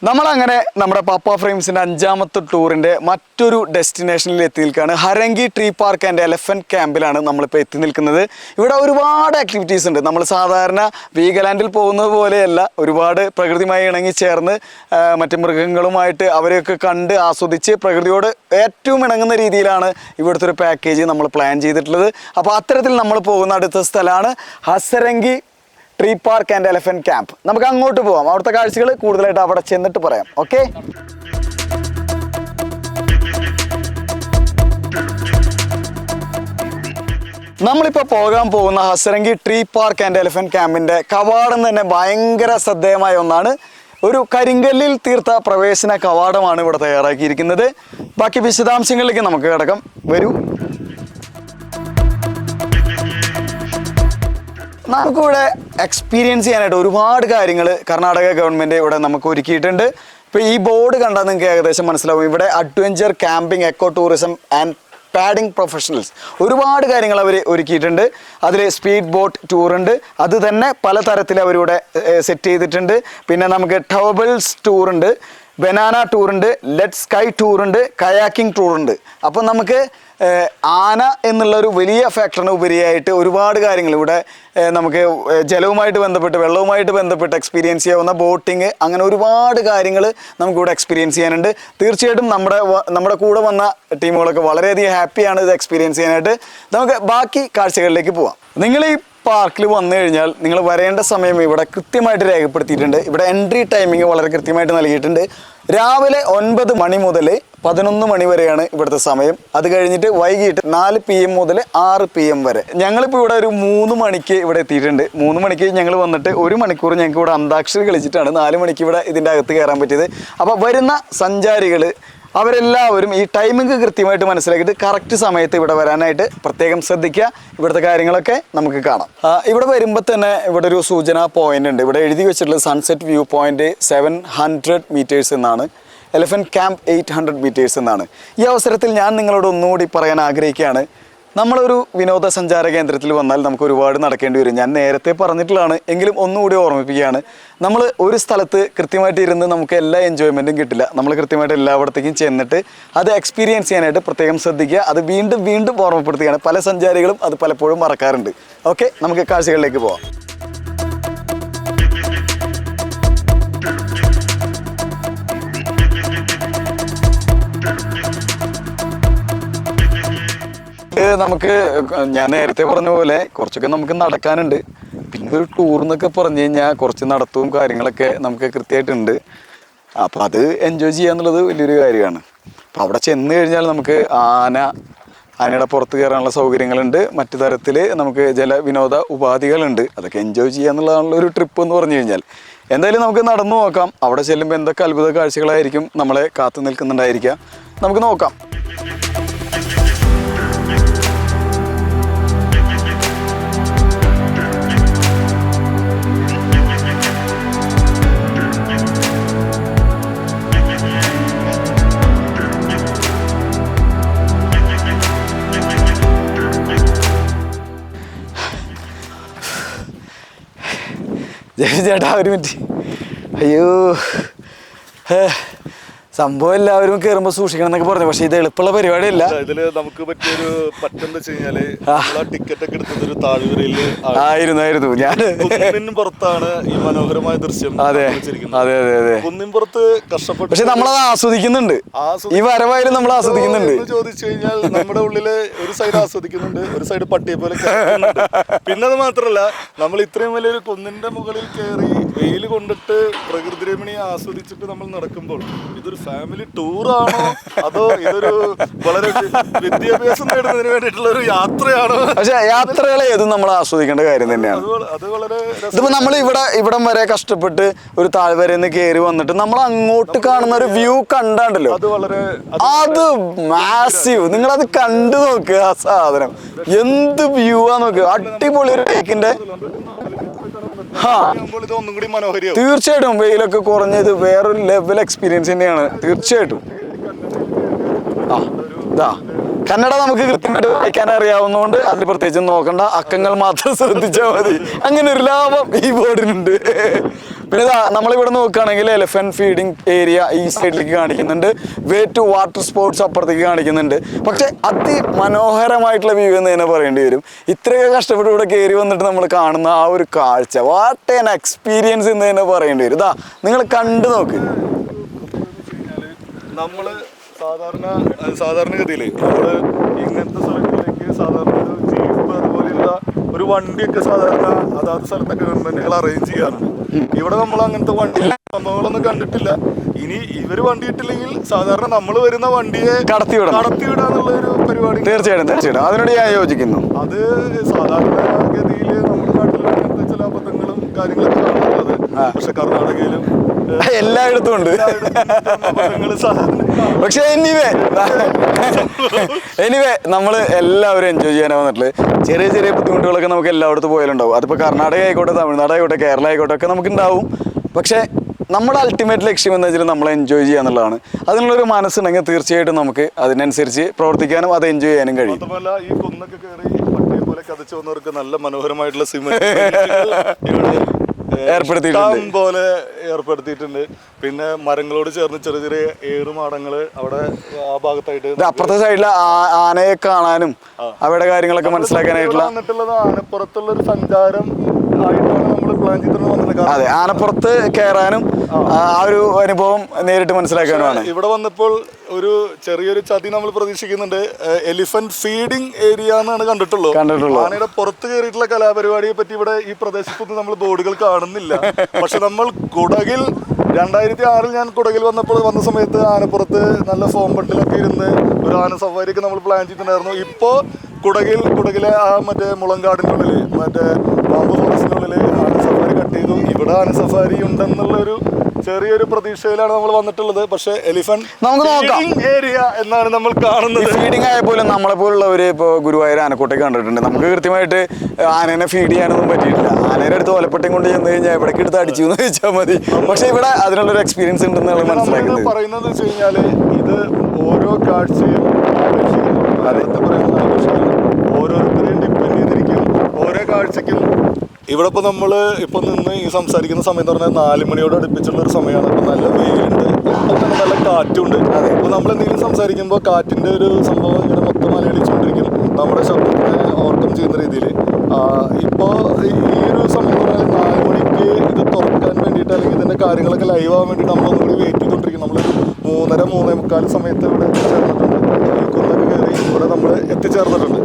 നമ്മളങ്ങനെ നമ്മുടെ പാപ്പ ഫ്രെയിംസിൻ്റെ 5ാമത്തെ ടൂറിൻ്റെ മറ്റൊരു ഡെസ്റ്റിനേഷനിൽ എത്തി നിൽക്കുകയാണ്. ഹരംഗി ട്രീ പാർക്ക് ആൻഡ് എലഫൻറ്റ് ക്യാമ്പിലാണ് നമ്മളിപ്പോൾ എത്തി നിൽക്കുന്നത്. ഇവിടെ ഒരുപാട് ആക്ടിവിറ്റീസ് ഉണ്ട്. നമ്മൾ സാധാരണ വീഗലാൻഡിൽ പോകുന്നത് പോലെയല്ല, ഒരുപാട് പ്രകൃതിയുമായി ഇണങ്ങിച്ചേർന്ന് മറ്റ് മൃഗങ്ങളുമായിട്ട് അവരെയൊക്കെ കണ്ട് ആസ്വദിച്ച് പ്രകൃതിയോട് ഏറ്റവും ഇണങ്ങുന്ന രീതിയിലാണ് ഇവിടുത്തെ ഒരു പാക്കേജ് നമ്മൾ പ്ലാൻ ചെയ്തിട്ടുള്ളത്. അപ്പോൾ അത്തരത്തിൽ നമ്മൾ പോകുന്ന അടുത്ത സ്ഥലമാണ് Hasarangi tree park and elephant camp. നമുക്ക് അങ്ങോട്ട് പോകാം. അവിടുത്തെ കാഴ്ചകൾ കൂടുതലായിട്ട് അവിടെ ചെന്നിട്ട് പറയാം. ഓക്കെ, നമ്മളിപ്പോൾ പോകാൻ പോകുന്ന ഹസരംഗി ട്രീ പാർക്ക് ആൻഡ് എലഫൻറ്റ് ക്യാമ്പിൻ്റെ കവാടം തന്നെ ഭയങ്കര ശ്രദ്ധേയമായ ഒന്നാണ്. ഒരു കരിങ്കല്ലിൽ തീർത്ത പ്രവേശന കവാടമാണ് ഇവിടെ തയ്യാറാക്കിയിരിക്കുന്നത്. ബാക്കി വിശദാംശങ്ങളിലേക്ക് നമുക്ക് കിടക്കാം. വരൂ. നമുക്കിവിടെ എക്സ്പീരിയൻസ് ചെയ്യാനായിട്ട് ഒരുപാട് കാര്യങ്ങൾ കർണാടക ഗവൺമെൻറ് ഇവിടെ നമുക്ക് ഒരുക്കിയിട്ടുണ്ട്. ഇപ്പോൾ ഈ ബോർഡ് കണ്ടാൽ നിങ്ങൾക്ക് ഏകദേശം മനസ്സിലാവും. ഇവിടെ adventure camping, eco tourism and padding professionals ഒരുപാട് കാര്യങ്ങൾ അവർ ഒരുക്കിയിട്ടുണ്ട്. അതിൽ സ്പീഡ് ബോട്ട് ടൂറുണ്ട്, അത് തന്നെ പലതരത്തിൽ അവരിവിടെ സെറ്റ് ചെയ്തിട്ടുണ്ട്. പിന്നെ നമുക്ക് ടവബിൾസ് ടൂറുണ്ട്, ബനാന ടൂറുണ്ട്, ലെറ്റ് സ്കൈ ടൂറുണ്ട്, കയാക്കിംഗ് ടൂറുണ്ട്. അപ്പം നമുക്ക് ആന എന്നുള്ളൊരു വലിയ ഫാക്ടറിന് ഉപരിയായിട്ട് ഒരുപാട് കാര്യങ്ങൾ ഇവിടെ നമുക്ക് ജലവുമായിട്ട് ബന്ധപ്പെട്ട് വെള്ളവുമായിട്ട് ബന്ധപ്പെട്ട് എക്സ്പീരിയൻസ് ചെയ്യാവുന്ന ബോട്ടിങ്, അങ്ങനെ ഒരുപാട് കാര്യങ്ങൾ നമുക്കിവിടെ എക്സ്പീരിയൻസ് ചെയ്യാനുണ്ട്. തീർച്ചയായിട്ടും നമ്മുടെ കൂടെ വന്ന ടീമുകളൊക്കെ വളരെയധികം ഹാപ്പിയാണ് ഇത് എക്സ്പീരിയൻസ് ചെയ്യാനായിട്ട്. നമുക്ക് ബാക്കി കാഴ്ചകളിലേക്ക് പോവാം. നിങ്ങൾ ഈ പാർക്കിൽ വന്നു കഴിഞ്ഞാൽ നിങ്ങൾ വരേണ്ട സമയം ഇവിടെ കൃത്യമായിട്ട് രേഖപ്പെടുത്തിയിട്ടുണ്ട്. ഇവിടെ എൻട്രി ടൈമിങ് വളരെ കൃത്യമായിട്ട് നൽകിയിട്ടുണ്ട്. രാവിലെ 9 മണി മുതൽ 11 മണി വരെയാണ് ഇവിടുത്തെ സമയം. അത് കഴിഞ്ഞിട്ട് വൈകിട്ട് 4 PM മുതൽ 6 PM വരെ. ഞങ്ങളിപ്പോൾ ഇവിടെ ഒരു 3 മണിക്ക് ഇവിടെ എത്തിയിട്ടുണ്ട്. 3 മണിക്ക് ഞങ്ങൾ വന്നിട്ട് 1 മണിക്കൂർ ഞങ്ങൾക്ക് ഇവിടെ അന്താക്ഷരി കളിച്ചിട്ടാണ് 4 മണിക്ക് ഇവിടെ ഇതിൻ്റെ അകത്ത് കയറാൻ പറ്റിയത്. അപ്പോൾ വരുന്ന സഞ്ചാരികൾ അവരെല്ലാവരും ഈ ടൈമിംഗ് കൃത്യമായിട്ട് മനസ്സിലാക്കിയിട്ട് കറക്റ്റ് സമയത്ത് ഇവിടെ വരാനായിട്ട് പ്രത്യേകം ശ്രദ്ധിക്കുക. ഇവിടുത്തെ കാര്യങ്ങളൊക്കെ നമുക്ക് കാണാം. ഇവിടെ വരുമ്പോൾ തന്നെ ഇവിടെ ഒരു സൂചനാ പോയിന്റ് ഉണ്ട്. ഇവിടെ എഴുതി വെച്ചിട്ടുള്ളത് സൺസെറ്റ് വ്യൂ പോയിന്റ് 700 മീറ്റേഴ്സ് എന്നാണ്, എലഫൻറ്റ് ക്യാമ്പ് 800 മീറ്റേഴ്സ് എന്നാണ്. ഈ അവസരത്തിൽ ഞാൻ നിങ്ങളോട് ഒന്നുകൂടി പറയാൻ ആഗ്രഹിക്കുകയാണ്, നമ്മളൊരു വിനോദസഞ്ചാര കേന്ദ്രത്തിൽ വന്നാൽ നമുക്ക് ഒരുപാട് നടക്കേണ്ടി വരും. ഞാൻ നേരത്തെ പറഞ്ഞിട്ടുള്ളതാണ്, എങ്കിലും ഒന്നുകൂടി ഓർമ്മിപ്പിക്കുകയാണ്. നമ്മൾ ഒരു സ്ഥലത്ത് കൃത്യമായിട്ട് ഇരുന്ന് നമുക്ക് എല്ലാ എൻജോയ്മെൻറ്റും കിട്ടില്ല. നമ്മൾ കൃത്യമായിട്ട് എല്ലായിടത്തേക്കും ചെന്നിട്ട് അത് എക്സ്പീരിയൻസ് ചെയ്യാനായിട്ട് പ്രത്യേകം ശ്രദ്ധിക്കുക. അത് വീണ്ടും വീണ്ടും ഓർമ്മപ്പെടുത്തുകയാണ്. പല സഞ്ചാരികളും അത് പലപ്പോഴും മറക്കാറുണ്ട്. ഓക്കെ, നമുക്ക് കാഴ്ചകളിലേക്ക് പോവാം. നമുക്ക് ഞാൻ നേരത്തെ പറഞ്ഞ പോലെ കുറച്ചൊക്കെ നമുക്ക് നടക്കാനുണ്ട്. പിന്നെ ഒരു ടൂർ എന്നൊക്കെ പറഞ്ഞു കഴിഞ്ഞാൽ കുറച്ച് നടത്തവും കാര്യങ്ങളൊക്കെ നമുക്ക് കൃത്യമായിട്ടുണ്ട്. അപ്പോൾ അത് എൻജോയ് ചെയ്യുക എന്നുള്ളത് വലിയൊരു കാര്യമാണ്. അപ്പോൾ അവിടെ ചെന്ന് കഴിഞ്ഞാൽ നമുക്ക് ആനയുടെ പുറത്ത് കയറാനുള്ള സൗകര്യങ്ങളുണ്ട്. മറ്റു തരത്തിൽ നമുക്ക് വിനോദ ഉപാധികളുണ്ട്. അതൊക്കെ എൻജോയ് ചെയ്യുക എന്നുള്ളതാണുള്ള ഒരു ട്രിപ്പ് എന്ന് പറഞ്ഞു കഴിഞ്ഞാൽ. എന്തായാലും നമുക്ക് നടന്നു നോക്കാം. അവിടെ ചെല്ലുമ്പോൾ എന്തൊക്കെ അത്ഭുത കാഴ്ചകളായിരിക്കും നമ്മളെ കാത്തു നിൽക്കുന്നുണ്ടായിരിക്കുക. നമുക്ക് നോക്കാം. ചേട്ടാ ഒരു മിനിറ്റ്. അയ്യോ, സംഭവം എല്ലാവരും കയറുമ്പോൾ സൂക്ഷിക്കണം എന്നൊക്കെ പറഞ്ഞു. പക്ഷെ ഇത് എളുപ്പമുള്ള പരിപാടിയല്ല. ഇതില് നമുക്ക് പറ്റിയൊരു പറ്റെന്ന് വെച്ച് കഴിഞ്ഞാല് ടിക്കറ്റ് ഒക്കെ എടുത്തത് ഒരു താഴ്വരയിൽ ആയിരുന്നു. ഞാൻ പുറത്താണ് ഈ മനോഹരമായ ദൃശ്യം. അതെ അതെ അതെ അതെ, കുന്നിൻപുറത്ത് കഷ്ടപ്പെട്ട്. പക്ഷെ നമ്മളത് ആസ്വദിക്കുന്നുണ്ട്. ഈ വരവായാലും നമ്മൾ ആസ്വദിക്കുന്നുണ്ട്. ചോദിച്ചു കഴിഞ്ഞാൽ നമ്മുടെ ഉള്ളില് ഒരു സൈഡ് ആസ്വദിക്കുന്നുണ്ട്, ഒരു സൈഡ് പട്ടിയെ പോലെ. പിന്നെ അത് മാത്രല്ല, നമ്മൾ ഇത്രയും വലിയൊരു കുന്നിന്റെ മുകളിൽ കയറി വെയിൽ കൊണ്ടിട്ട് പ്രകൃതി രമണീയെ ആസ്വദിച്ചിട്ട് നമ്മൾ നടക്കുമ്പോൾ ഇതൊരു ഫാമിലി ടൂറാണോ അതോ ഇതൊരു വളരെ വിദ്യാഭ്യാസം നേടുന്നതിന് വേണ്ടിയിട്ടുള്ള ഒരു യാത്രയാണോ? പക്ഷെ യാത്രകളെ ഏതും നമ്മൾ ആസ്വദിക്കേണ്ട കാര്യം തന്നെയാണ്. അത് വളരെ ഇതിപ്പോ നമ്മൾ ഇവിടം വരെ കഷ്ടപ്പെട്ട് ഒരു താഴ്വരയിൽ കേറി വന്നിട്ട് നമ്മൾ അങ്ങോട്ട് കാണുന്ന ഒരു വ്യൂ കണ്ടാണ്ടല്ലോ, അത് മാസീവ്. നിങ്ങളത് കണ്ടു നോക്കുക. ആ സാധനം എന്ത് വ്യൂ ആ നോക്കുക. അടിപൊളി ഒരു ബൈക്കിന്റെ. തീർച്ചയായിട്ടും വെയിലൊക്കെ കുറഞ്ഞത് വേറൊരു ലെവൽ എക്സ്പീരിയൻസ് തന്നെയാണ്. തീർച്ചയായിട്ടും. കന്നഡ നമുക്ക് കൃത്യമായിട്ട് വായിക്കാൻ അറിയാവുന്നതുകൊണ്ട് അതിൽ പ്രത്യേകിച്ച് നോക്കണ്ട. അക്കങ്ങൾ മാത്രം ശ്രദ്ധിച്ചാൽ മതി. അങ്ങനെ ഒരു ലാഭം ഈ ബോർഡിനുണ്ട്. പിന്നെ നമ്മളിവിടെ നോക്കുകയാണെങ്കിൽ എലിഫന്റ് ഫീഡിങ് ഏരിയ ഈ സൈഡിലേക്ക് കാണിക്കുന്നുണ്ട്, വേ ടു വാട്ടർ സ്പോർട്സ് അപ്പുറത്തേക്ക് കാണിക്കുന്നുണ്ട്. പക്ഷെ അതിമനോഹരമായിട്ടുള്ള വ്യൂ എന്ന് തന്നെ പറയേണ്ടി വരും. ഇത്രയൊക്കെ കഷ്ടപ്പെട്ട് ഇവിടെ കയറി വന്നിട്ട് നമ്മൾ കാണുന്ന ആ ഒരു കാഴ്ച, വാട്ട് ആൻ എക്സ്പീരിയൻസ് എന്ന് തന്നെ പറയേണ്ടി വരും. നിങ്ങൾ കണ്ടു നോക്ക്. നമ്മള് സാധാരണഗതിയിൽ നമ്മള് ഇങ്ങനത്തെ സ്ഥലങ്ങളിലേക്ക് സാധാരണ ജീപ്പ് അതുപോലെയുള്ള ഒരു വണ്ടിയൊക്കെ സാധാരണ അതാത് സ്ഥലത്തെ ഗവൺമെന്റുകൾ അറേഞ്ച് ചെയ്യാറുണ്ട്. ഇവിടെ നമ്മൾ അങ്ങനത്തെ വണ്ടി സംഭവങ്ങളൊന്നും കണ്ടിട്ടില്ല. ഇനി ഇവര് വണ്ടി ഇട്ടില്ലെങ്കിൽ സാധാരണ നമ്മൾ വരുന്ന വണ്ടിയെ കടത്തിവിടാന്നുള്ള ഒരു പരിപാടി. തീർച്ചയായിട്ടും അതിനോട് ഞാൻ യോജിക്കുന്നു. അത് സാധാരണഗതിയിൽ നമ്മുടെ നാട്ടിൽ അങ്ങനത്തെ ചില അബദ്ധങ്ങളും കാര്യങ്ങളൊക്കെ കാണുന്നുള്ളത്. പക്ഷെ കർണാടകയിലും എല്ലായിടത്തും ഉണ്ട്. പക്ഷെ എനിവേ നമ്മൾ എല്ലാവരും എൻജോയ് ചെയ്യാനാണ് വന്നിട്ടുള്ളത്. ചെറിയ ചെറിയ ബുദ്ധിമുട്ടുകളൊക്കെ നമുക്ക് എല്ലായിടത്തും പോയാലുണ്ടാവും. അതിപ്പോൾ കർണാടക ആയിക്കോട്ടെ, തമിഴ്നാട് ആയിക്കോട്ടെ, കേരള ആയിക്കോട്ടെ ഒക്കെ നമുക്ക് ഉണ്ടാവും. പക്ഷേ നമ്മുടെ അൾട്ടിമേറ്റ് ലക്ഷ്യം എന്ന് വെച്ചാൽ നമ്മൾ എൻജോയ് ചെയ്യുക എന്നുള്ളതാണ്. അതിനുള്ളൊരു മനസ്സുണ്ടെങ്കിൽ തീർച്ചയായിട്ടും നമുക്ക് അതിനനുസരിച്ച് പ്രവർത്തിക്കാനും അത് എൻജോയ് ചെയ്യാനും കഴിയും. മാത്രമല്ല ഈ കുന്നൊക്കെ കയറി പട്ടിയെ പോലെ കഥച്ചു വന്നവർക്ക് നല്ല മനോഹരമായിട്ടുള്ള സിമന്റ് ഏർപ്പെടുത്തിയിട്ടുണ്ട്. പിന്നെ മരങ്ങളോട് ചേർന്ന് ചെറിയ ചെറിയ ഏറുമാടങ്ങള് അവിടെ ആ ഭാഗത്തായിട്ട്, അപ്പുറത്തെ സൈഡില് ആനയെ കാണാനും അവരുടെ കാര്യങ്ങളൊക്കെ മനസ്സിലാക്കാനായിട്ടുള്ള ആനപ്പുറത്തുള്ള ഒരു സഞ്ചാരം ആയിട്ടാണ് നമ്മൾ പ്ലാൻ ചെയ്തിട്ടുള്ളത്. അതെ, ആനപ്പുറത്ത് കയറാനും ആ ഒരു അനുഭവം നേരിട്ട് മനസ്സിലാക്കാനുമാണ്. ഇവിടെ വന്നപ്പോൾ ഒരു ചെറിയൊരു ചതി നമ്മൾ പ്രതീക്ഷിക്കുന്നുണ്ട്. എലിഫന്റ് ഫീഡിംഗ് ഏരിയ എന്നാണ് കണ്ടിട്ടുള്ളൂ. ആനയുടെ പുറത്ത് കയറിയിട്ടുള്ള കലാപരിപാടിയെ പറ്റി ഇവിടെ ഈ പ്രദേശത്തൊന്നും നമ്മൾ ബോർഡുകൾ കാണുന്നില്ല. പക്ഷെ നമ്മൾ കുടകിൽ 2006 ഞാൻ കുടകിൽ വന്ന സമയത്ത് ആനപ്പുറത്ത് നല്ല ഫോം ബണ്ടിലൊക്കെ ഇരുന്ന് ഒരു ആന സഫാരിയൊക്കെ നമ്മൾ പ്ലാൻ ചെയ്തിട്ടുണ്ടായിരുന്നു. ഇപ്പോൾ കുടകിലെ ആ മറ്റേ മുളങ്കാടിൻ്റെ ഉള്ളിൽ, മറ്റേ ബാമ്പു ഫോറസ്റ്റിനുള്ളിൽ ആന സഫാരി കട്ട് ചെയ്തു. ഇവിടെ ആന സഫാരി ഉണ്ടെന്നുള്ളൊരു ചെറിയൊരു പ്രതീക്ഷയിലാണ് നമ്മൾ വന്നിട്ടുള്ളത്. പക്ഷേ എലിഫന്റ് ഏരിയ എന്നാണ് നമ്മൾ കാണുന്നത്. ഫീഡിങ് ആയ പോലും നമ്മളെ പോലുള്ളവര് ഇപ്പോൾ ഗുരുവായൂർ ആനക്കോട്ടേക്ക് കണ്ടിട്ടുണ്ട്. നമുക്ക് കൃത്യമായിട്ട് ആനേനെ ഫീഡ് ചെയ്യാനൊന്നും പറ്റിയിട്ടില്ല. ആനയുടെ അടുത്ത് ഒലപ്പട്ടയും കൊണ്ട് ചെന്ന് കഴിഞ്ഞാൽ എവിടേക്ക് എടുത്ത് അടിച്ചു എന്ന് വെച്ചാൽ മതി. പക്ഷെ ഇവിടെ അതിനുള്ളൊരു എക്സ്പീരിയൻസ് ഉണ്ടെന്നാണ് മനസ്സിലാക്കുന്നത്. പറയുന്നത് വെച്ച് കഴിഞ്ഞാൽ ഇത് ഓരോ കാഴ്ചയും ഓരോരുത്തരെയും ഡിപ്പെൻഡ് ചെയ്തിരിക്കും. ഓരോ കാഴ്ചയ്ക്കും ഇവിടെ ഇപ്പോൾ നമ്മൾ ഇപ്പം നിന്ന് ഈ സംസാരിക്കുന്ന സമയം എന്ന് പറഞ്ഞാൽ 4 മണിയോട് അടുപ്പിച്ചുള്ള ഒരു സമയമാണ്. അപ്പം നല്ല വെയിലുണ്ട്, ഒപ്പം തന്നെ നല്ല കാറ്റുണ്ട്. അപ്പോൾ നമ്മൾ എന്തെങ്കിലും സംസാരിക്കുമ്പോൾ കാറ്റിൻ്റെ ഒരു സംഭവം ഇങ്ങനെ മൊത്തം മലയടിച്ചുകൊണ്ടിരിക്കും, നമ്മുടെ ശബ്ദത്തിനെ ഓവർകം ചെയ്യുന്ന രീതിയിൽ. ഇപ്പോൾ ഈ ഒരു സമയം എന്ന് പറഞ്ഞാൽ 4 മണിക്ക് ഇത് തുറക്കാൻ വേണ്ടിയിട്ട് അല്ലെങ്കിൽ ഇതിൻ്റെ കാര്യങ്ങളൊക്കെ ലൈവ് ആവാൻ വേണ്ടിയിട്ട് നമ്മളൊന്നുകൂടി വെയിറ്റ് ചെയ്തുകൊണ്ടിരിക്കും. നമ്മൾ 3:30-3:45 സമയത്ത് ഇവിടെ എത്തിച്ചേർന്നിട്ടുണ്ട്. ഈ കുന്നൊക്കെ കയറി ഇവിടെ നമ്മൾ എത്തിച്ചേർന്നിട്ടുണ്ട്.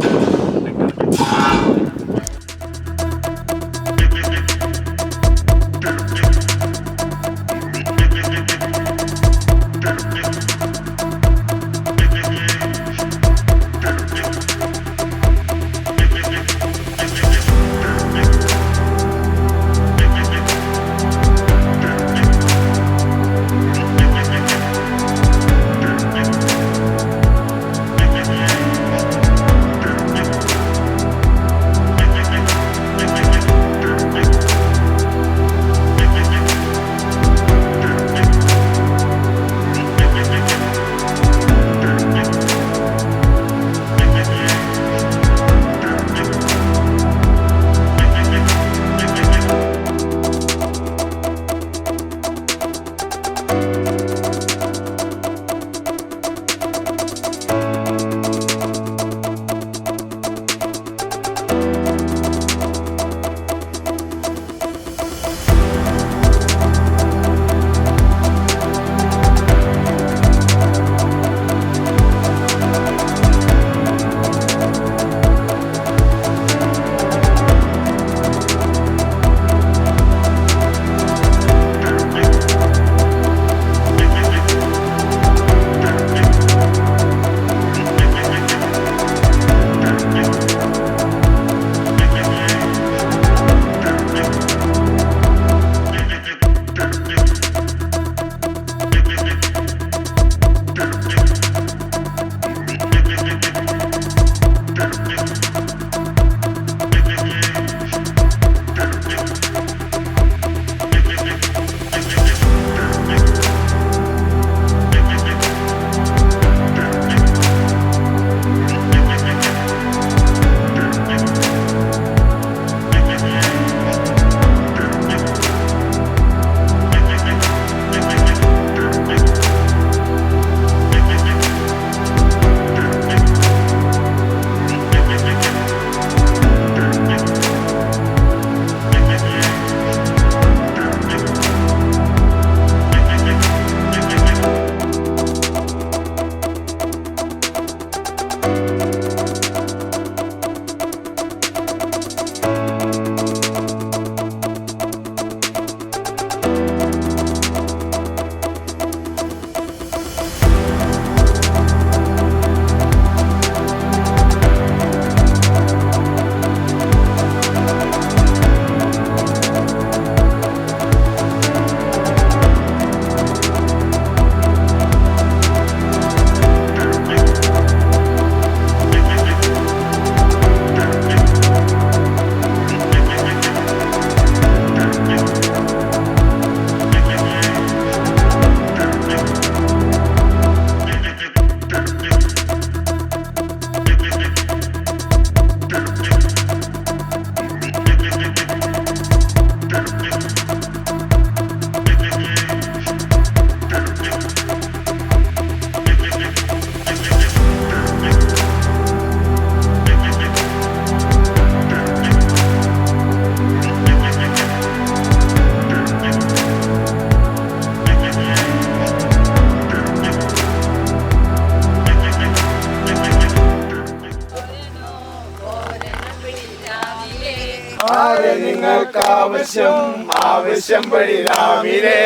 ആരെ നിങ്ങൾക്ക് ആവശ്യം ആവശ്യം പടി രാവിലെ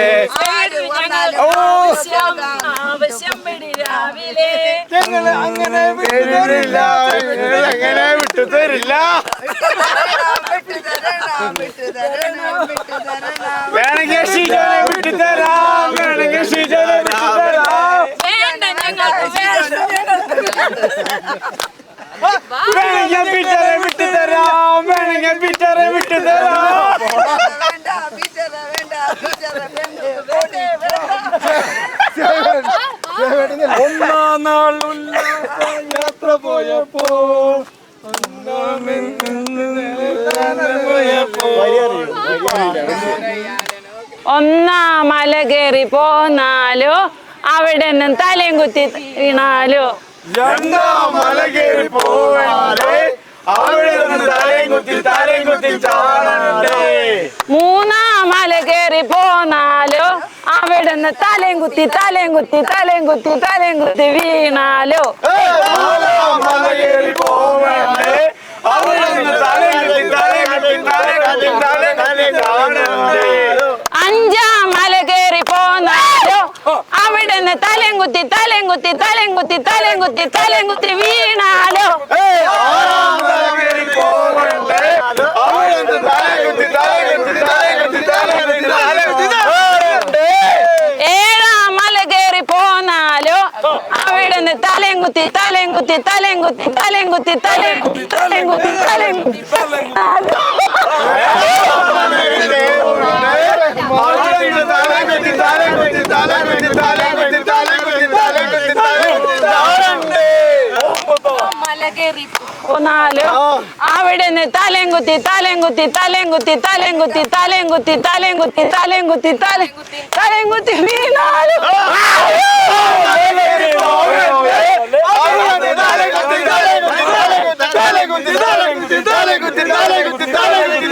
ആവശ്യം പിടി രാവിലെ ഞങ്ങൾ അങ്ങനെ വിട്ടുതരില്ല എങ്ങനെ വിട്ടുതരില്ല വേണമെങ്കിൽ ഷീജോനെ വിട്ടുതരാം വേണമെങ്കിൽ ഷീജോനെ വിട്ടുതരാം വേണ്ട ഞങ്ങൾക്ക് വേണമെങ്കിൽ പീറ്ററെ വിട്ടുതരാം വേണമെങ്കിൽ പീറ്ററെ വിട്ടുതരാം ഒന്നാം നാൾ ഉല്ലാസ യാത്ര പോയപ്പോ ഒന്നാം മല കയറി പോന്നാലോ അവിടെ നിന്നും തലയും കുത്തി വീണാലോ രണ്ടാം മല കയറി പോവണ്ടേ അവിടെ നിന്ന് തലയും കുത്തി ചാടണ്ടേ മൂന്നാം മല കയറി പോന്നാലോ അവിടെ നിന്ന് തലയും കുത്തി വീണാലോ നാലാം മല കയറി പോവണ്ടേ അവിടെ നിന്ന് തലയും കുത്തി ചാടണ്ടേ അഞ്ചാം മല കയറി പോന്നാലോ അവിടെ നിന്ന് തലയും കുത്തി വീണാലോ ആറാം മല കയറി പോവണ്ടേ അവിടെ നിന്ന് തലയും കുത്തി ചാടണ്ടേ ഏഴാം മല കയറി പോന്നാലോ അവിടെ നിന്ന് തലയും കുത്തി പോന്നാലോ അവിടെ നിന്ന് തലയും കുത്തി വീണാലോ തല കുത്തി